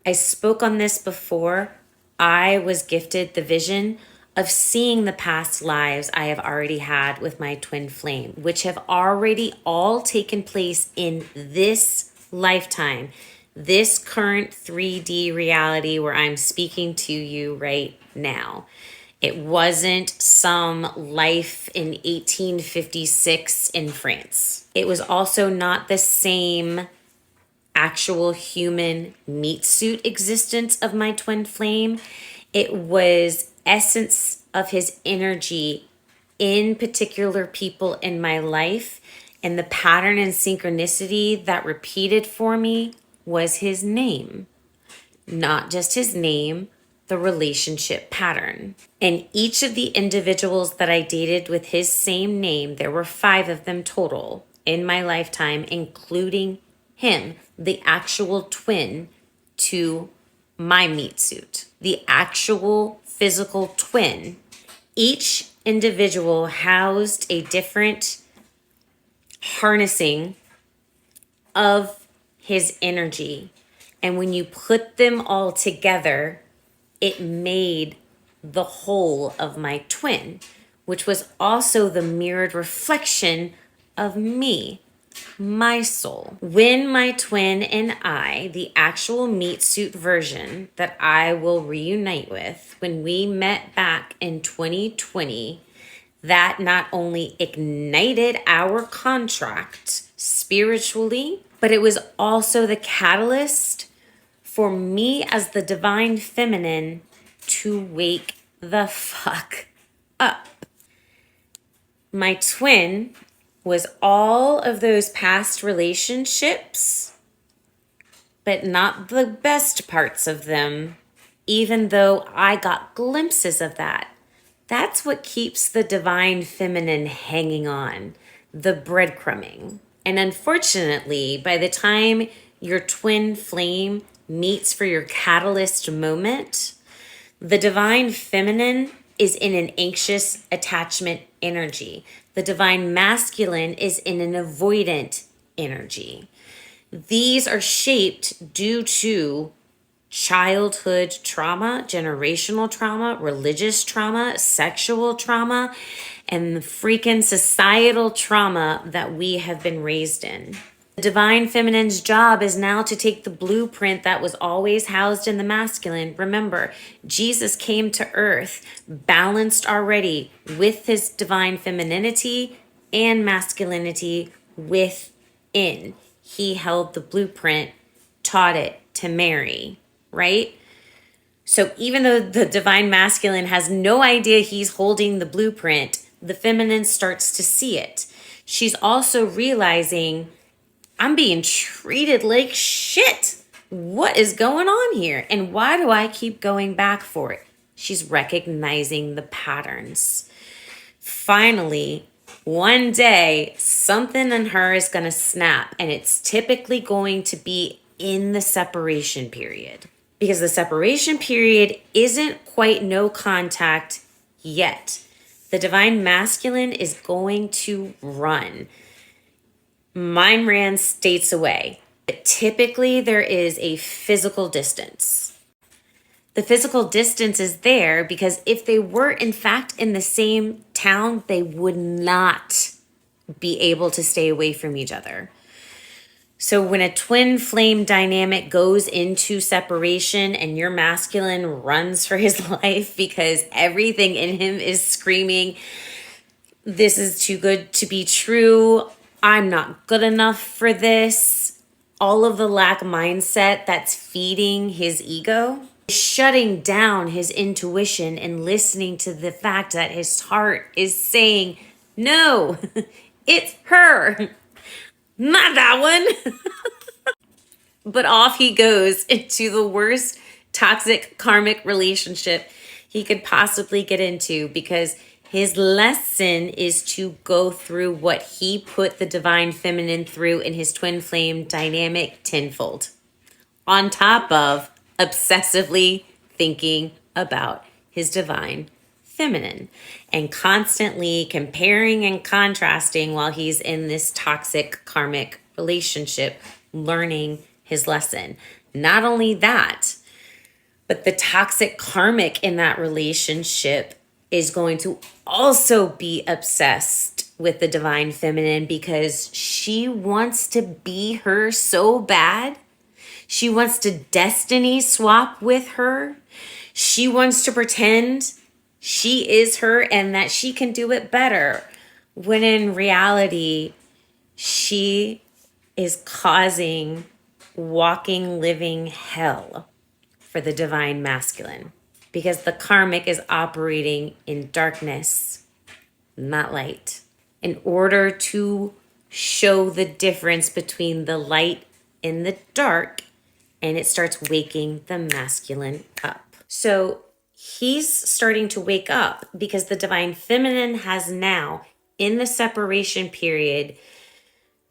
I spoke on this before. I was gifted the vision of seeing the past lives I have already had with my twin flame, which have already all taken place in this lifetime, this current 3D reality where I'm speaking to you right now. It wasn't some life in 1856 in France. It was also not the same actual human meat suit existence of my twin flame. It was essence of his energy in particular people in my life, and the pattern and synchronicity that repeated for me was his name. Not just his name, the relationship pattern. And each of the individuals that I dated with his same name, there were 5 of them total in my lifetime, including him, the actual twin to my meat suit, the actual physical twin. Each individual housed a different harnessing of his energy. And when you put them all together, it made the whole of my twin, which was also the mirrored reflection of me, my soul. When my twin and I, the actual meat suit version that I will reunite with, when we met back in 2020, that not only ignited our contract spiritually, but it was also the catalyst for me as the divine feminine to wake the fuck up. My twin was all of those past relationships, but not the best parts of them, even though I got glimpses of that. That's what keeps the divine feminine hanging on, the breadcrumbing. And unfortunately, by the time your twin flame meets for your catalyst moment, the divine feminine is in an anxious attachment energy. The divine masculine is in an avoidant energy. These are shaped due to childhood trauma, generational trauma, religious trauma, sexual trauma, and the freaking societal trauma that we have been raised in. The divine feminine's job is now to take the blueprint that was always housed in the masculine. Remember, Jesus came to earth balanced already with his divine femininity and masculinity within. He held the blueprint, taught it to Mary, right? So even though the divine masculine has no idea he's holding the blueprint, the feminine starts to see it. She's also realizing, I'm being treated like shit. What is going on here? And why do I keep going back for it? She's recognizing the patterns. Finally, one day, something in her is going to snap, and it's typically going to be in the separation period. Because the separation period isn't quite no contact yet. The divine masculine is going to run. Mine ran states away, but typically there is a physical distance. The physical distance is there because if they were in fact in the same town, they would not be able to stay away from each other. So when a twin flame dynamic goes into separation and your masculine runs for his life because everything in him is screaming, this is too good to be true, I'm not good enough for this, all of the lack mindset that's feeding his ego, shutting down his intuition and listening to the fact that his heart is saying, no, it's her, not that one. But off he goes into the worst toxic karmic relationship he could possibly get into because his lesson is to go through what he put the divine feminine through in his twin flame dynamic tenfold, on top of obsessively thinking about his divine feminine and constantly comparing and contrasting while he's in this toxic karmic relationship, learning his lesson. Not only that, But the toxic karmic in that relationship is going to also be obsessed with the divine feminine because she wants to be her so bad. She wants to destiny swap with her. She wants to pretend she is her and that she can do it better. When in reality, she is causing walking, living hell for the divine masculine because the karmic is operating in darkness, not light. In order to show the difference between the light and the dark, and it starts waking the masculine up. So he's starting to wake up because the divine feminine has now, in the separation period,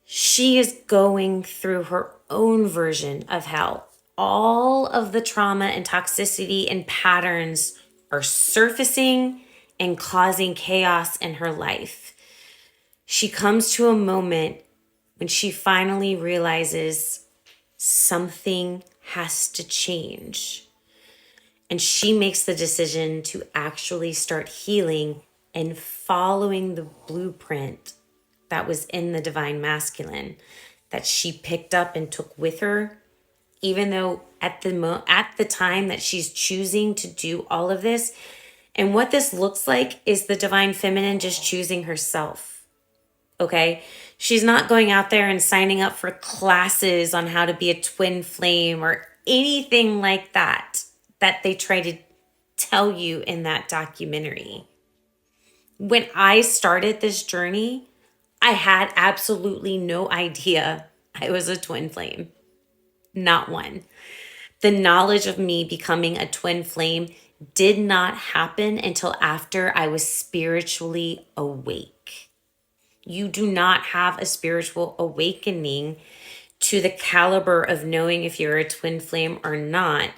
she is going through her own version of hell. All of the trauma and toxicity and patterns are surfacing and causing chaos in her life. She comes to a moment when she finally realizes something has to change. And she makes the decision to actually start healing and following the blueprint that was in the divine masculine that she picked up and took with her, even though at the time that she's choosing to do all of this. And what this looks like is the divine feminine just choosing herself. Okay? She's not going out there and signing up for classes on how to be a twin flame or anything like that they try to tell you in that documentary. When I started this journey, I had absolutely no idea I was a twin flame. Not one. The knowledge of me becoming a twin flame did not happen until after I was spiritually awake. You do not have a spiritual awakening to the caliber of knowing if you're a twin flame or not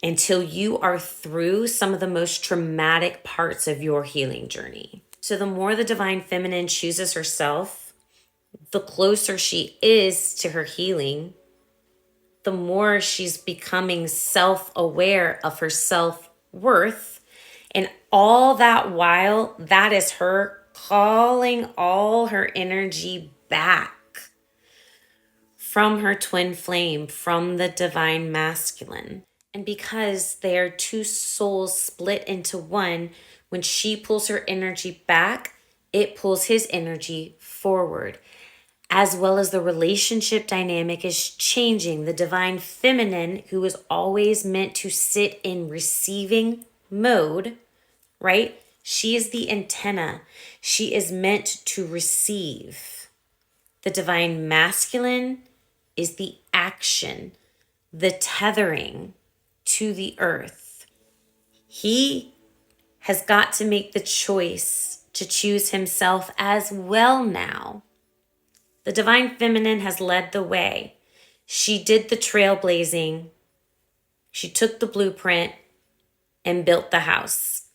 until you are through some of the most traumatic parts of your healing journey. So the more the divine feminine chooses herself, the closer she is to her healing, the more she's becoming self-aware of her self-worth. And all that while, that is her calling all her energy back from her twin flame, from the divine masculine. And because they are two souls split into one, when she pulls her energy back, it pulls his energy forward. As well as the relationship dynamic is changing. The divine feminine, who is always meant to sit in receiving mode, right? She is the antenna. She is meant to receive. The divine masculine is the action, the tethering to the earth. He has got to make the choice to choose himself as well now. The divine feminine has led the way. She did the trailblazing. She took the blueprint and built the house.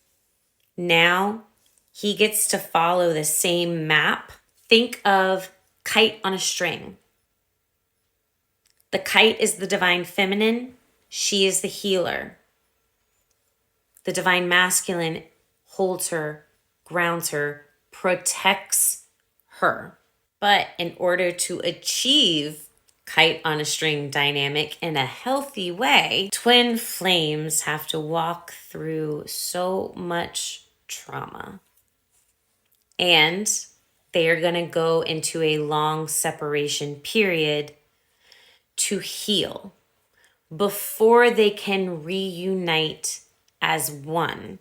Now he gets to follow the same map. Think of kite on a string. The kite is the divine feminine. She is the healer. The divine masculine holds her, grounds her, protects her. But in order to achieve kite on a string dynamic in a healthy way, twin flames have to walk through so much trauma. And they are going to go into a long separation period to heal before they can reunite as one.